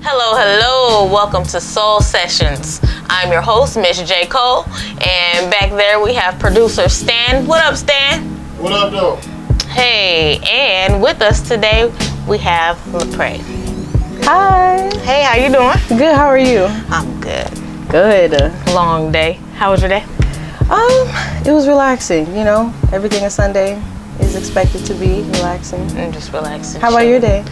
Hello, hello. Welcome to Soul Sessions. I'm your host, Miss J. Cole, and back there we have producer Stan. What up, Stan? What up, though? Hey, and with us today we have Lapré. Hi. Hey, how you doing? Good. How are you? I'm good. Good. Long day. How was your day? It was relaxing. You know, everything a Sunday is expected to be relaxing. I'm just relaxing. How about your day?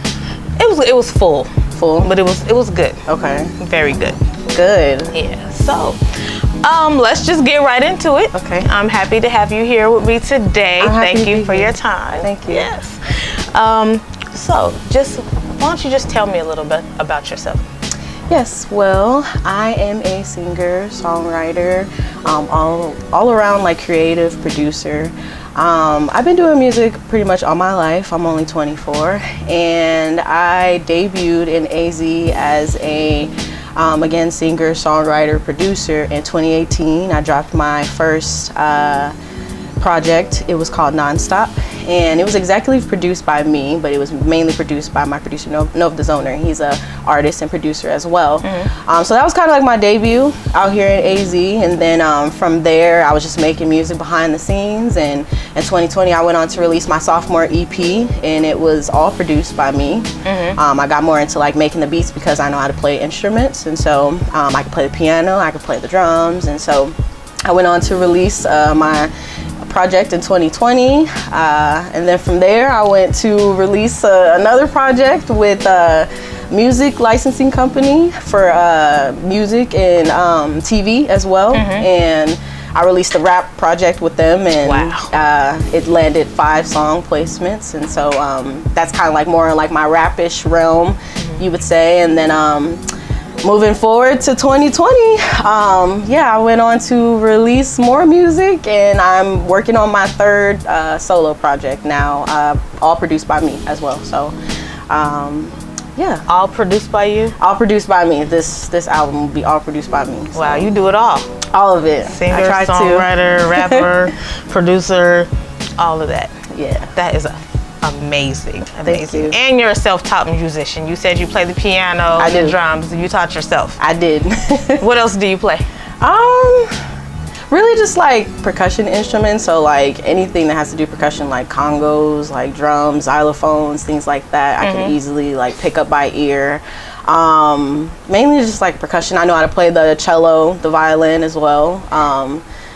It was full, Full. but it was good. Okay. Very good. Good. Yeah. So, let's just get right into it. Okay. I'm happy to have you here with me today. I'm happy Thank to you be for here. your time. Thank you. Yes. So, why don't you just tell me a little bit about yourself? Yes. Well, I am a singer, songwriter, all around like creative producer. I've been doing music pretty much all my life. I'm only 24, and I debuted in AZ as a again, singer, songwriter, producer in 2018. I dropped my first project. It was called Nonstop, and it was exactly produced by me, but it was mainly produced by my producer, Nov the Zoner. He's a artist and producer as well. So that was kind of like my debut out here in AZ, and then from there I was just making music behind the scenes, and in 2020 I went on to release my sophomore EP, and it was all produced by me. I got more into like making the beats because I know how to play instruments, and so I could play the piano, I could play the drums, and so I went on to release my project in 2020, and then from there I went to release another project with a music licensing company for music and TV as well. And I released a rap project with them, and wow. It landed 5 song placements, and so that's kind of like more in like my rap-ish realm, you would say. And then moving forward to 2020, I went on to release more music, and I'm working on my third solo project now, all produced by me as well. So, yeah. All produced by you? All produced by me. This album will be all produced by me. So. Wow, you do it all. All of it. Singer, I try songwriter, rapper, producer, all of that. Yeah. That is amazing. Thank you. And you're a self-taught musician. You said you play the piano, the drums. You taught yourself. I did. What else do you play? Really just like percussion instruments. So like anything that has to do percussion, like congos, like drums, xylophones, things like that. I can easily like pick up by ear. Mainly just like percussion. I know how to play the cello, the violin as well.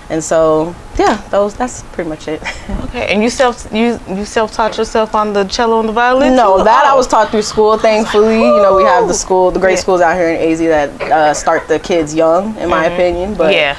And so, yeah, that's pretty much it. Okay, and you self-taught yourself on the cello and the violin? No, too? I was taught through school, thankfully. You know, we have the great schools out here in AZ that start the kids young, in my opinion. But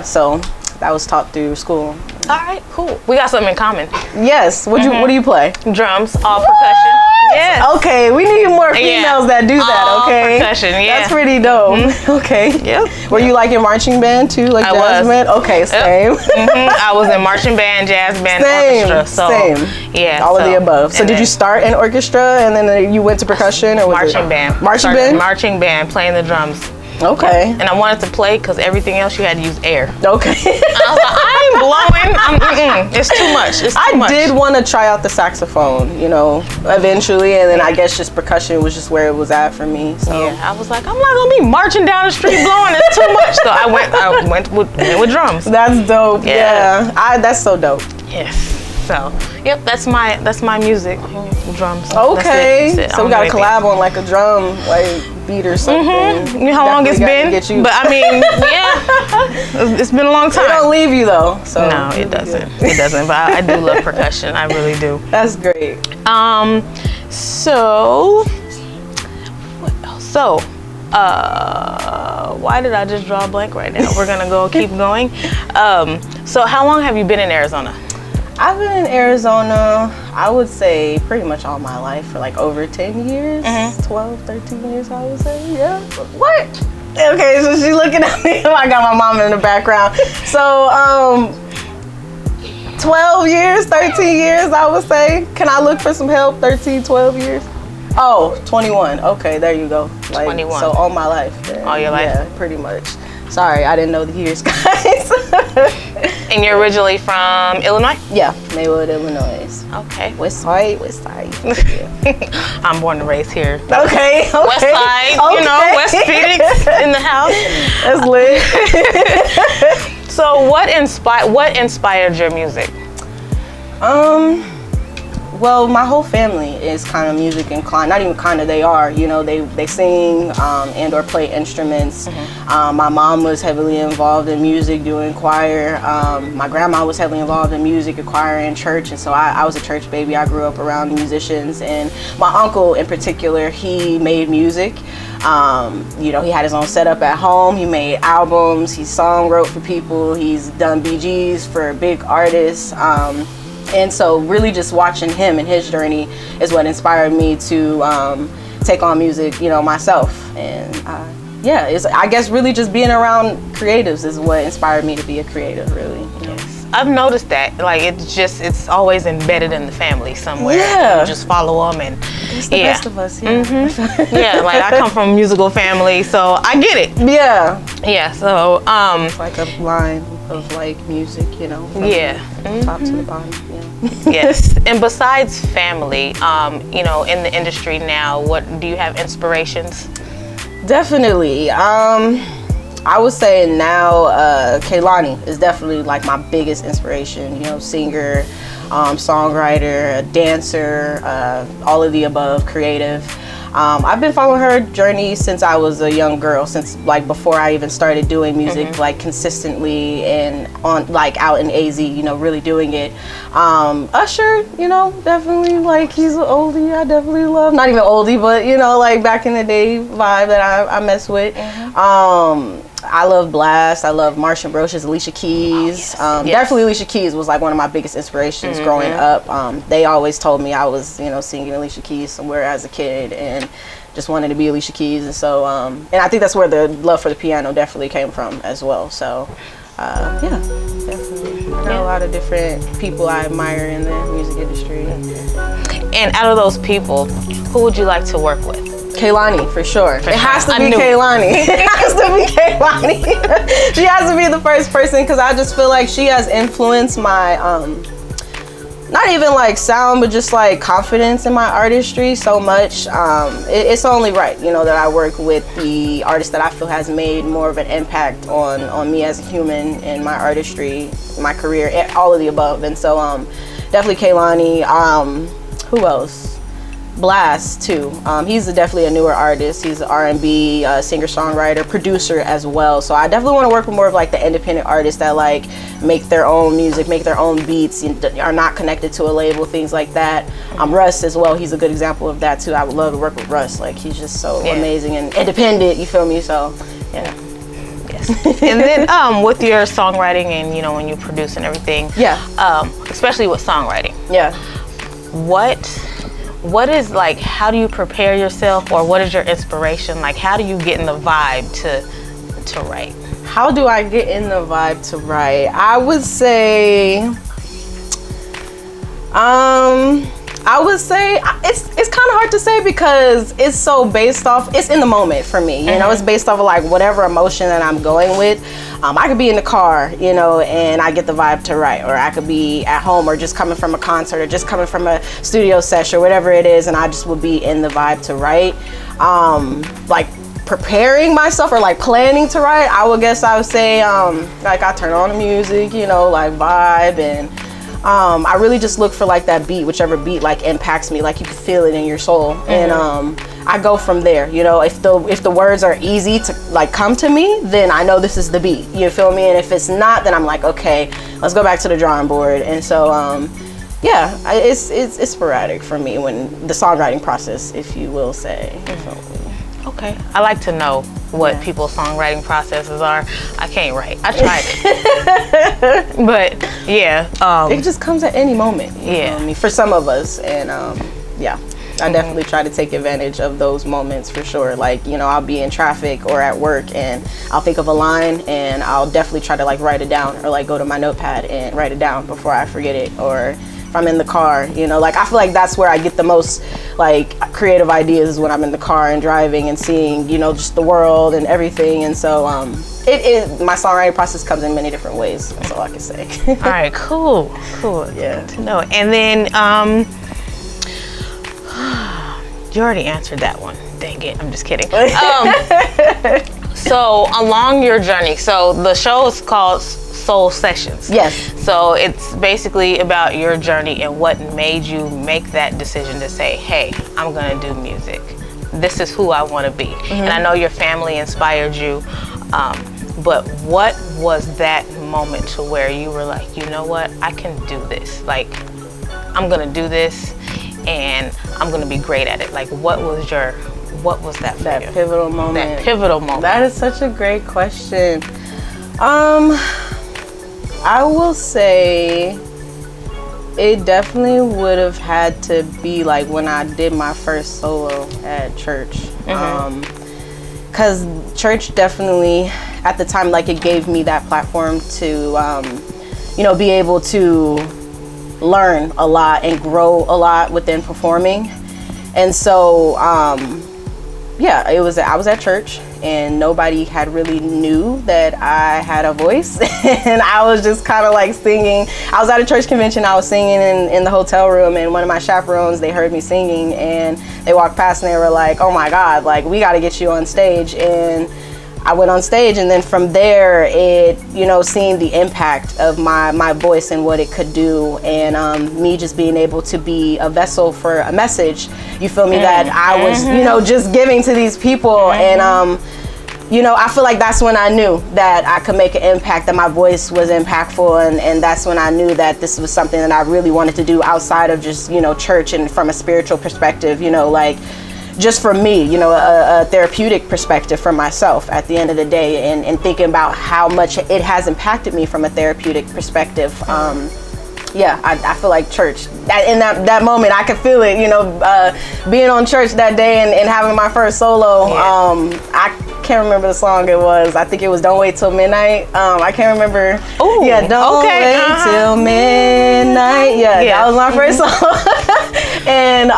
so that was taught through school. All right, cool. We got something in common. Yes. What do you play? Drums, all percussion. Yes. Okay, we need more females that do that. All okay. percussion. Yeah. That's pretty dope. Okay. Yep. Were you like in marching band too, like I jazz was. band? Okay, same. I was in marching band, jazz band, orchestra. So, yeah. All of the above. So did you start in orchestra and then you went to percussion, or was marching band? Marching band. Marching band, playing the drums. Okay. And I wanted to play because everything else you had to use air. Okay. I was like, I ain't blowing. It's too much. It's too much. I did want to try out the saxophone, you know, eventually, and then I guess just percussion was just where it was at for me. So. Yeah, I was like, I'm not gonna be marching down the street blowing. It's too much. So I went with drums. That's dope. Yeah. That's so dope. Yes. So, yep, that's my music. Drums. Okay. That's it. So we gotta collab on like a drum beat or something. You know how long it's been? But I mean, yeah, it's been a long time. It don't leave you though. So no, it doesn't. It doesn't. But I do love percussion. I really do. That's great. So what else? So why did I just draw a blank right now? We're gonna keep going. So how long have you been in Arizona? I've been in Arizona, I would say pretty much all my life, for like over 10 years, 12, 13 years, I would say, yeah. What? Okay, so she's looking at me. I got my mom in the background. So, 12 years, 13 years, I would say. Can I look for some help? 13, 12 years? Oh, 21. Okay, there you go. Like, 21. So all my life. All your life? Yeah, pretty much. Sorry, I didn't know the years, guys. And you're originally from Illinois? Yeah, Maywood, Illinois. Okay. West side. Yeah. I'm born and raised here. Okay. West side, you know, West Phoenix in the house. That's lit. So what inspired your music? Well, my whole family is kind of music inclined. Not even kind of, they are. You know, they sing and or play instruments. My mom was heavily involved in music, doing choir. My grandma was heavily involved in music, and choir, and church. And so I was a church baby. I grew up around musicians. And my uncle in particular, he made music. You know, he had his own setup at home. He made albums. He wrote for people. He's done BGs for big artists. And so really just watching him and his journey is what inspired me to take on music, you know, myself. And yeah, I guess really just being around creatives is what inspired me to be a creative, really. Yes. I've noticed that. Like, it's always embedded in the family somewhere. Yeah. You just follow them and It's the best of us, yeah. yeah, like I come from a musical family, so I get it. Yeah. Yeah, so It's like a line of like music, you know, from top to the bottom. Yeah. Yes. And besides family, you know, in the industry now, what do you have inspirations? Definitely. I would say now Kehlani is definitely like my biggest inspiration. You know, singer, songwriter, dancer, all of the above, creative. I've been following her journey since I was a young girl, since like before I even started doing music, like consistently and on like out in AZ, you know, really doing it. Usher, you know, definitely like he's an oldie I definitely love. Not even oldie, but you know, like back in the day vibe that I mess with. I love Blast. I love Marsh and Brosh's Alicia Keys. Definitely Alicia Keys was like one of my biggest inspirations growing up. They always told me I was, you know, singing Alicia Keys somewhere as a kid and just wanted to be Alicia Keys. And so, and I think that's where the love for the piano definitely came from as well. So, yeah, definitely. I know a lot of different people I admire in the music industry. And out of those people, who would you like to work with? Kehlani, for sure. It has to be Kehlani. It has to be Kehlani. She has to be the first person because I just feel like she has influenced my, not even like sound, but just like confidence in my artistry so much. It's only right, you know, that I work with the artist that I feel has made more of an impact on me as a human and my artistry, my career, all of the above. And so definitely Kehlani. Who else? Blast too. He's definitely a newer artist. He's an R&B singer-songwriter, producer as well. So I definitely want to work with more of like the independent artists that like make their own music, make their own beats, and are not connected to a label, things like that. Russ as well. He's a good example of that too. I would love to work with Russ. Like he's just so amazing and independent. You feel me? So yeah. Yes. And then with your songwriting and you know when you produce and everything. Yeah. Especially with songwriting. Yeah. What is like, how do you prepare yourself, or what is your inspiration? Like, how do you get in the vibe to write? How do I get in the vibe to write? I would say it's kind of hard to say because it's so based off, it's in the moment for me, you know, it's based off of like whatever emotion that I'm going with. I could be in the car, you know, and I get the vibe to write, or I could be at home or just coming from a concert or just coming from a studio session or whatever it is, and I just would be in the vibe to write. Like preparing myself or like planning to write, I would say like I turn on the music, you know, like vibe, and I really just look for like that beat, whichever beat like impacts me, like you can feel it in your soul. And I go from there, you know. If the words are easy to like come to me, then I know this is the beat, you feel me? And if it's not, then I'm like, okay, let's go back to the drawing board. And so yeah, it's sporadic for me when the songwriting process, if you will say. Okay, I like to know what people's songwriting processes are. I can't write. I tried it, but yeah, it just comes at any moment. You know what I mean? For some of us, and yeah, I definitely try to take advantage of those moments for sure. Like, you know, I'll be in traffic or at work, and I'll think of a line, and I'll definitely try to like write it down, or like go to my notepad and write it down before I forget it, or if I'm in the car, you know, like I feel like that's where I get the most like creative ideas is when I'm in the car and driving and seeing, you know, just the world and everything. And so my songwriting process comes in many different ways. That's all I can say. All right, cool. Yeah. Good to know. And then you already answered that one. Dang it, I'm just kidding. So along your journey, so the show is called Soul Sessions. Yes. So it's basically about your journey and what made you make that decision to say, hey, I'm gonna do music. This is who I wanna be. And I know your family inspired you, but what was that moment to where you were like, you know what, I can do this. Like, I'm gonna do this and I'm gonna be great at it. Like, what was that for you? Pivotal moment. That pivotal moment. That is such a great question. I will say it definitely would have had to be like when I did my first solo at church. Because church definitely, at the time, like it gave me that platform to, you know, be able to learn a lot and grow a lot within performing. And so, yeah, I was at church and nobody had really knew that I had a voice. And I was just kind of like singing. I was at a church convention, I was singing in the hotel room, and one of my chaperones, they heard me singing and they walked past and they were like, oh my God, like we got to get you on stage. And I went on stage, and then from there, you know, seeing the impact of my voice and what it could do, and me just being able to be a vessel for a message, you feel me, that I was, you know, just giving to these people. And, you know, I feel like that's when I knew that I could make an impact, that my voice was impactful, and that's when I knew that this was something that I really wanted to do outside of just, you know, church and from a spiritual perspective, you know, like, just for me, you know, a therapeutic perspective for myself at the end of the day, and thinking about how much it has impacted me from a therapeutic perspective. Yeah, I feel like church, in that moment, I could feel it, you know, being on church that day and having my first solo. I can't remember the song it was. I think it was Don't Wait Till Midnight. I can't remember. Ooh, yeah, Don't Wait Till Midnight. Yeah, that was my first song. And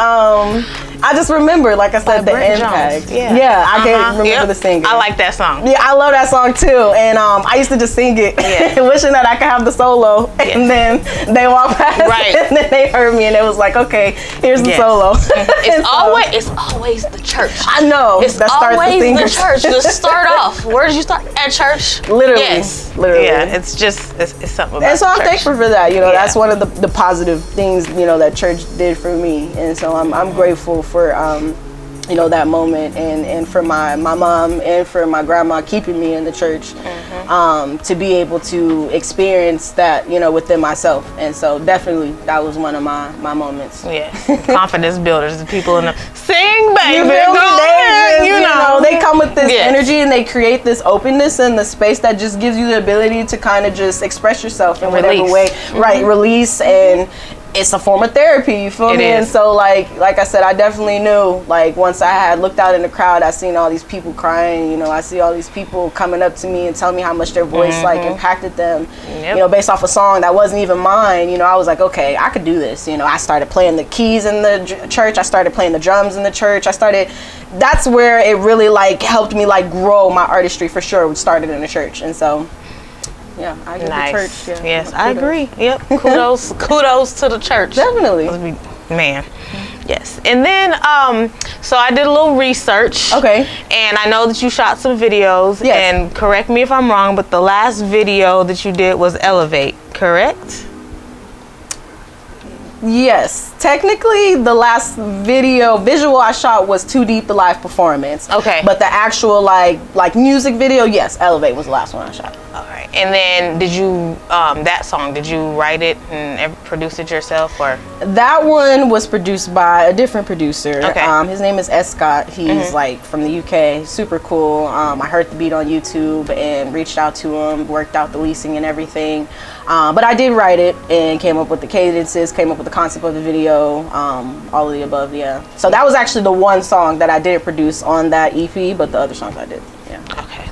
I just remember, like I said, the impact. Yeah, I can't remember the singer. I like that song. Yeah, I love that song too. And I used to just sing it, wishing that I could have the solo. And then they walked past, and then they heard me, and it was like, okay, here's the solo. It's always the church. I know. It's always the church. To start off, where did you start? At church. Literally. Yes. Literally. Yeah. It's just it's something about. And so I'm church. thankful for that. You know, that's one of the positive things, you know, that church did for me. And so I'm grateful for you know, that moment, and for my mom and for my grandma keeping me in the church, to be able to experience that, you know, within myself. And so definitely that was one of my moments. Yeah, confidence builders, the people in the sing, baby. You know, they come with this energy, and they create this openness in the space that just gives you the ability to kind of just express yourself in whatever way, release, and it's a form of therapy, you feel me? And so like I said, I definitely knew, like, once I had looked out in the crowd, I seen all these people crying, you know, I see all these people coming up to me and telling me how much their voice like impacted them, you know, based off a song that wasn't even mine. You know, I was like, okay, I could do this. You know, I started playing the keys in the church, I started playing the drums in the church, that's where it really like helped me like grow my artistry for sure. It started in the church. And so yeah, I give the church. Yeah, yes, I agree. Yep. Kudos to the church. Definitely. Man. Yes. And then so I did a little research. Okay. And I know that you shot some videos. Yes. And correct me if I'm wrong, but the last video that you did was Elevate, correct? Yes, technically the last visual I shot was Too Deep, the live performance. Okay. But the actual like music video, yes, Elevate was the last one I shot. All right. And then did you that song, did you write it and produce it yourself, or? That one was produced by a different producer. Okay. His name is S. Scott. He's like from the UK, super cool. I heard the beat on YouTube and reached out to him, worked out the leasing and everything. But I did write it and came up with the cadences, came up with the concept of the video, all of the above, yeah. So that was actually the one song that I didn't produce on that EP, but the other songs I did, yeah. Okay,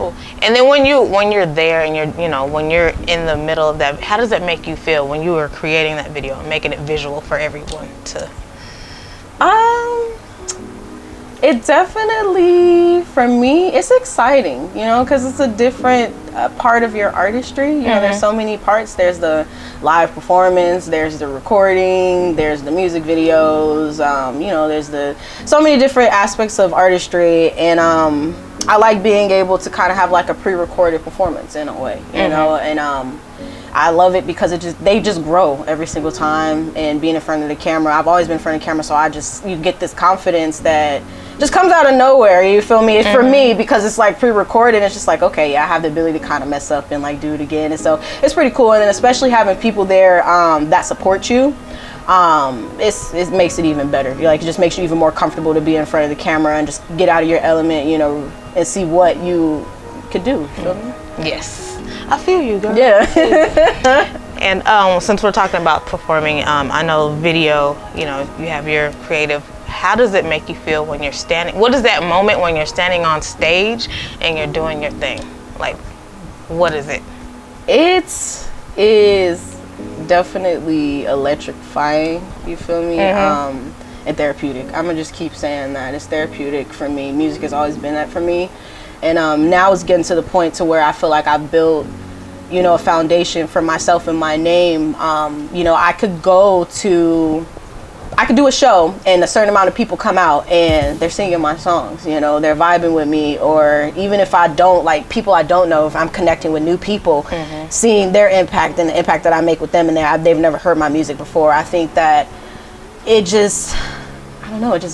Cool. And then when you're there and when you're in the middle of that, how does that make you feel when you are creating that video and making it visual for everyone to? It definitely, for me, it's exciting, because it's a different part of your artistry. There's so many parts. There's the live performance, there's the recording, there's the music videos, there's so many different aspects of artistry. And I like being able to kind of have like a pre-recorded performance in a way, and I love it because they just grow every single time. And being in front of the camera, I've always been in front of the camera, so you get this confidence that just comes out of nowhere, you feel me? It's for me, because it's like pre-recorded, it's just like, okay, yeah, I have the ability to kind of mess up and like do it again. And so it's pretty cool. And then especially having people there that support you, it makes it even better. It just makes you even more comfortable to be in front of the camera and just get out of your element, and see what you could do. You feel me? Yes, I feel you, girl. Yeah. And since we're talking about performing, I know video, you have your creative. How does it make you feel when you're standing? What is that moment when you're standing on stage and you're doing your thing? Like, what is it? It is definitely electrifying, you feel me? And therapeutic. I'm gonna just keep saying that. It's therapeutic for me. Music has always been that for me. And now it's getting to the point to where I feel like I've built, a foundation for myself and my name. I could do a show and a certain amount of people come out and they're singing my songs, they're vibing with me. Or even if I don't, like people I don't know, if I'm connecting with new people, seeing their impact and the impact that I make with them, and they've never heard my music before. I think that it just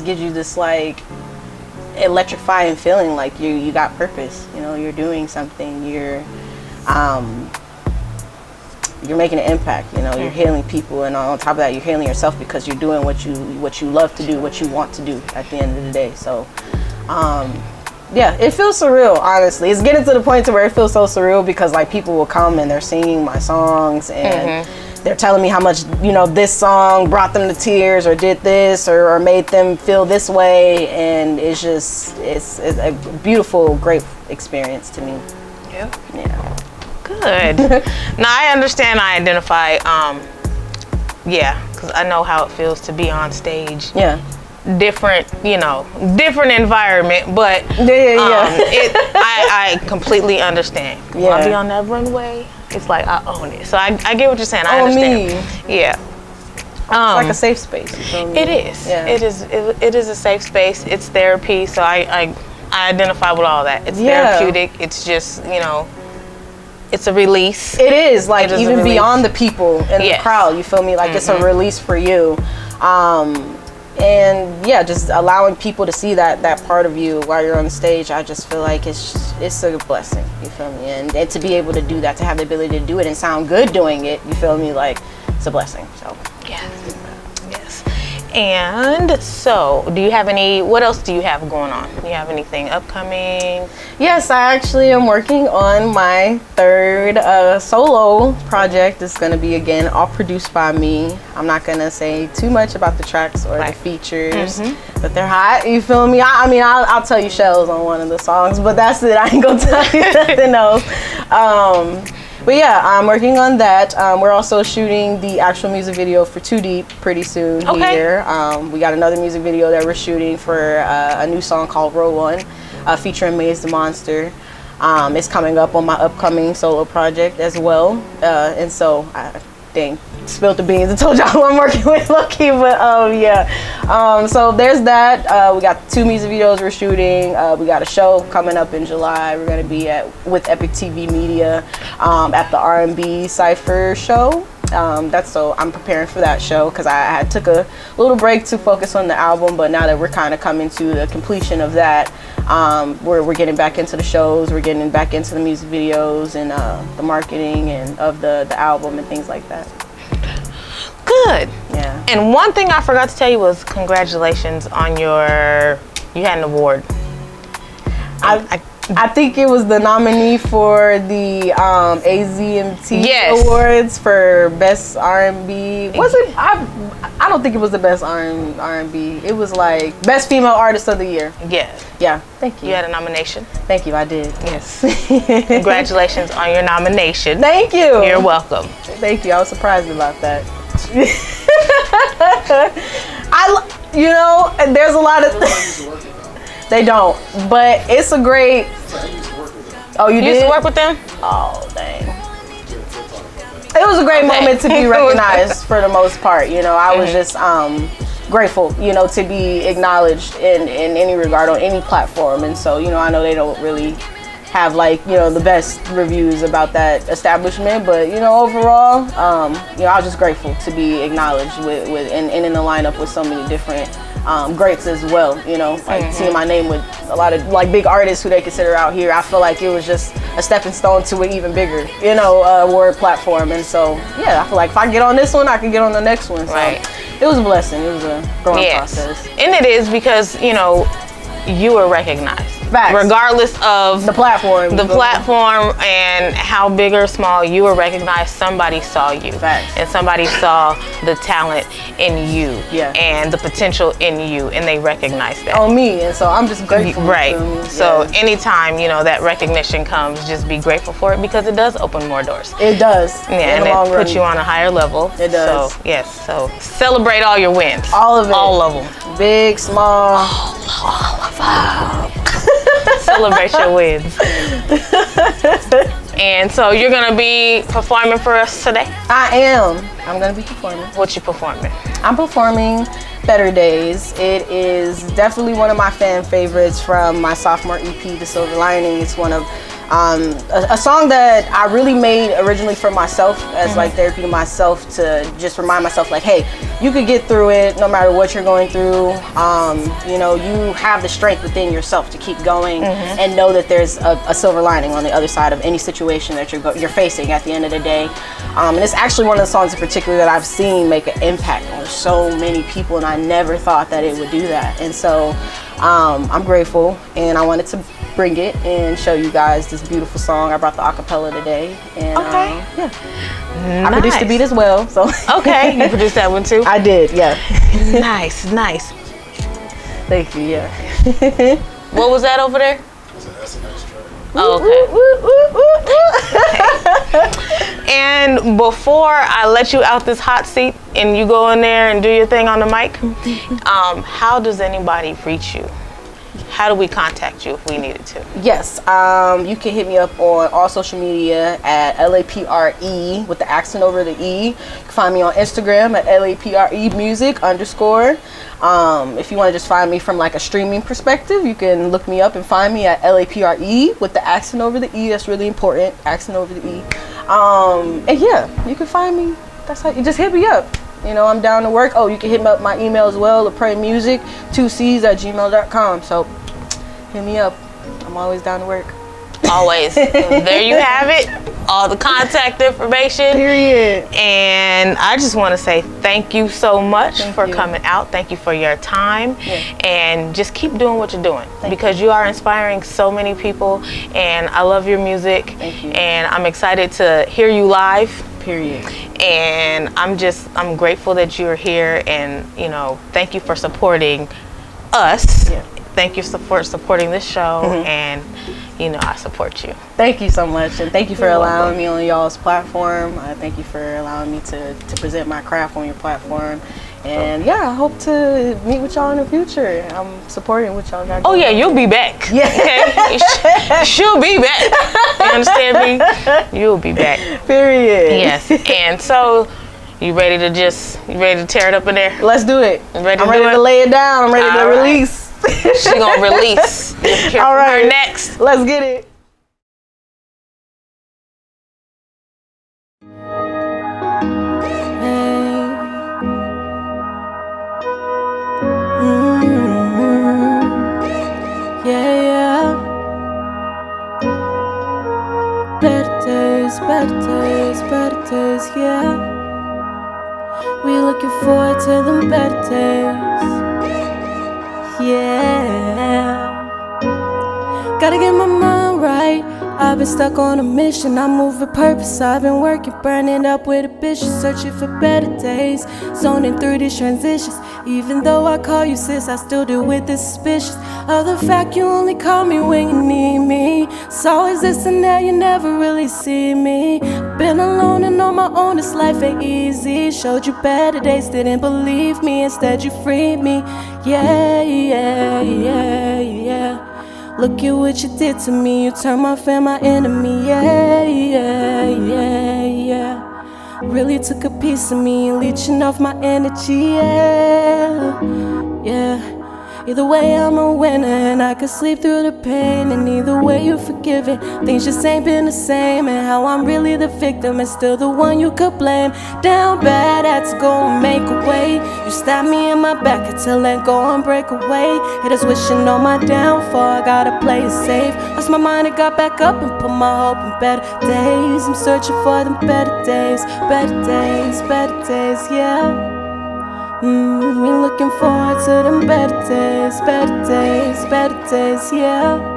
gives you this like electrifying feeling, like you got purpose, you're doing something, you're making an impact, you're healing people, and on top of that, you're healing yourself because you're doing what you love to do, what you want to do at the end of the day. So, yeah, it feels surreal, honestly. It's getting to the point to where it feels so surreal because like people will come and they're singing my songs and they're telling me how much, this song brought them to tears or did this or made them feel this way. And it's a beautiful, great experience to me. Yeah. Yeah. Good. Now I understand. I identify. Because I know how it feels to be on stage. Yeah. Different environment, but I completely understand. When I be on that runway, it's like I own it. So I get what you're saying. I understand. Me. Yeah. It's like a safe space. You feel me? It is. Yeah. It is a safe space. It's therapy. So I identify with all that. It's therapeutic. It's just it's a release. It is, like, even beyond the people in the crowd, you feel me? Like, it's a release for you. And yeah, just allowing people to see that part of you while you're on stage, I just feel like it's a blessing, you feel me? And to be able to do that, to have the ability to do it and sound good doing it, you feel me? Like, it's a blessing, so. Yes. And so, what else do you have going on? Do you have anything upcoming? Yes, I actually am working on my third solo project. It's going to be, again, all produced by me. I'm not going to say too much about the tracks or the features, but they're hot, you feel me? I'll tell you shells on one of the songs, but that's it. I ain't going to tell you nothing else. But yeah, I'm working on that. We're also shooting the actual music video for Too Deep pretty soon here. We got another music video that we're shooting for a new song called Row 1, featuring Maze the Monster. It's coming up on my upcoming solo project as well. And so, spilled the beans and told y'all who I'm working with, low-key, but so there's that. We got 2 music videos we're shooting. We got a show coming up in July. We're gonna be with Epic TV Media at the R&B Cypher show. So I'm preparing for that show because I took a little break to focus on the album, but now that we're kind of coming to the completion of that, we're getting back into the shows, we're getting back into the music videos and the marketing and of the album and things like that. Good. Yeah. And one thing I forgot to tell you was congratulations on you had an award. I think it was the nominee for the AZMT Yes. Awards for Best R&B. Was it? I don't think it was the Best R&B. It was like Best Female Artist of the Year. Yes. Yeah. Thank you. You had a nomination. Thank you. I did. Yes. Congratulations on your nomination. Thank you. You're welcome. Thank you. I was surprised about that. And there's a lot of. They don't, but it's a great. Oh, you used did? to work with them? Oh, dang. It was a great moment to be recognized for the most part. I was just grateful, to be acknowledged in any regard on any platform. And so, I know they don't really have the best reviews about that establishment, but overall, I was just grateful to be acknowledged with and in the lineup with so many different greats as well. Seeing my name with a lot of big artists who they consider out here. I feel like it was just a stepping stone to an even bigger, award platform. And so, yeah, I feel like if I get on this one, I can get on the next one. So Right. It was a blessing. It was a growing process. And it is because, you were recognized. Facts. Regardless of The platform. and how big or small, you were recognized. Somebody saw you. Facts. And somebody saw the talent in you. Yeah. And the potential in you, and they recognized that. On me, and so I'm just grateful. Right. Yeah. So anytime, that recognition comes, just be grateful for it because it does open more doors. It does. Yeah, in and the it long puts run. you on a higher level. It does. So, yes. So celebrate all your wins. All of it. All of them. Big, small. All of them. Celebrate your wins. And so you're going to be performing for us today? I am. I'm going to be performing. What you performing? I'm performing Better Days. It is definitely one of my fan favorites from my sophomore EP, The Silver Lining. It's one of a song that I really made originally for myself as therapy to myself, to just remind myself hey, you could get through it no matter what you're going through. You have the strength within yourself to keep going and know that there's a silver lining on the other side of any situation that you're facing at the end of the day. And it's actually one of the songs in particular that I've seen make an impact on so many people, and I never thought that it would do that. And so I'm grateful, and I wanted to bring it and show you guys this beautiful song. I brought the acapella today, and Okay. I produced the beat as well. So Okay, you produced that one too? I did, yeah. Nice. Thank you, yeah. What was that over there? Oh, okay. And before I let you out this hot seat and you go in there and do your thing on the mic, how does anybody reach you? How do we contact you if we needed to? Yes, you can hit me up on all social media at LAPRE with the accent over the E. You can find me on Instagram at LAPRE music _ if you want to just find me from a streaming perspective, you can look me up and find me at LAPRE with the accent over the E. That's really important, accent over the E. And yeah, you can find me. That's how you just hit me up. I'm down to work. Oh, you can hit me up my email as well, Lapré music 2Cs@gmail.com. So hit me up. I'm always down to work. Always. There you have it. All the contact information. Period. And I just want to say thank you so much for you. coming out. Thank you for your time. Yeah. And just keep doing what you're doing because you are inspiring so many people. And I love your music. Thank you. And I'm excited to hear you live. Period. And I'm grateful that you're here, and thank you for supporting us. Yeah. Thank you for supporting this show, and I support you. Thank you so much, and thank you for allowing me on y'all's platform. Thank you for allowing me to present my craft on your platform. And yeah, I hope to meet with y'all in the future. I'm supporting what y'all got. Oh yeah, you'll be back. Yeah. Okay? She'll be back. You understand me? You'll be back. Period. Yes. And so, you ready to tear it up in there? Let's do it. You ready I'm to do ready it? to lay it down. I'm ready to All right. release. She gonna release. Hear All from right. her next. Let's get it. Birthdays, yeah. We looking forward to them birthdays, yeah. Gotta get my mind alright. I've been stuck on a mission, I move with purpose. I've been working, burning up with ambition, searching for better days, zoning through these transitions. Even though I call you sis, I still deal with this suspicious of the fact you only call me when you need me. It's always this and that, you never really see me. Been alone and on my own, this life ain't easy. Showed you better days, didn't believe me, instead you freed me. Yeah, yeah, yeah, yeah. Look at what you did to me, you turned my fan my enemy. Yeah, yeah, yeah, yeah. Really took a piece of me, leeching off my energy. Yeah, yeah. Either way I'm a winner, and I could sleep through the pain. And either way you're forgiven, things just ain't been the same. And how I'm really the victim and still the one you could blame. Down bad, had to go and make a way. You stabbed me in my back until let go and break away. Haters wishing on my downfall, I gotta play it safe. Lost my mind and got back up and put my hope in better days. I'm searching for them better days, better days, better days, yeah. We looking forward to them better days, better days, better days, yeah.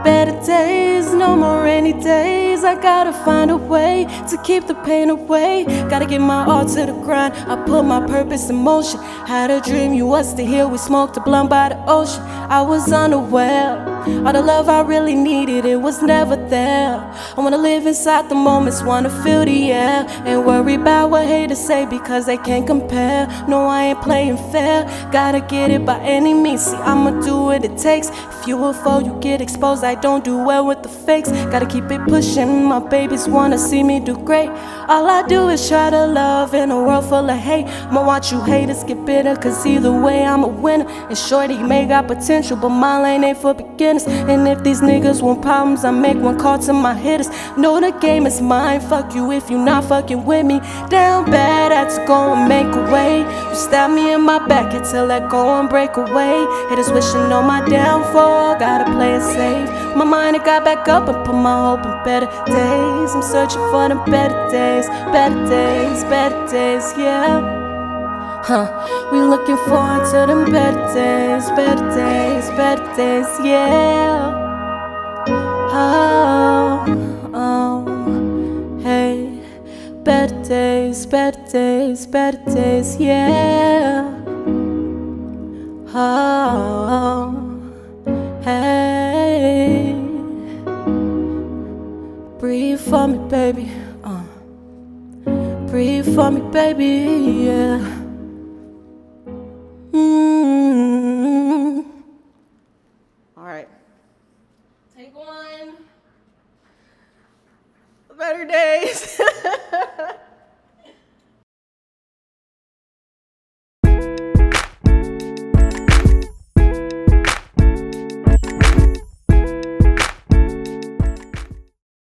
Better days, no more rainy days. I gotta find a way to keep the pain away. Gotta get my all to the grind, I put my purpose in motion. Had a dream, you was to hear, we smoked a blunt by the ocean. I was unaware, all the love I really needed, it was never there. I wanna live inside the moments, wanna feel the air. Ain't worry about what haters say because they can't compare. No, I ain't playing fair, gotta get it by any means. See, I'ma do what it takes. If you a foe, you get exposed. I don't do well with the fakes, gotta keep it pushing. My babies wanna see me do great. All I do is try to love in a world full of hate. I'ma watch you haters get bitter, cause either way I'm a winner. And shorty may got potential, but my lane ain't for beginners. And if these niggas want problems, I make one call to my hitters. Know the game is mine, fuck you if you not fucking with me. Down bad, had to go and make a way. You stabbed me in my back until let go and break away. Haters wishing on my downfall, gotta play it safe. My mind, it got back up and put my hope in better days. I'm searching for them better days, better days, better days, yeah. We looking forward to them better days, better days, better days, yeah. Hey, better days, better days, better days, yeah. Hey, breathe for me, baby. Breathe for me, baby, yeah. All right. Take one. Better days.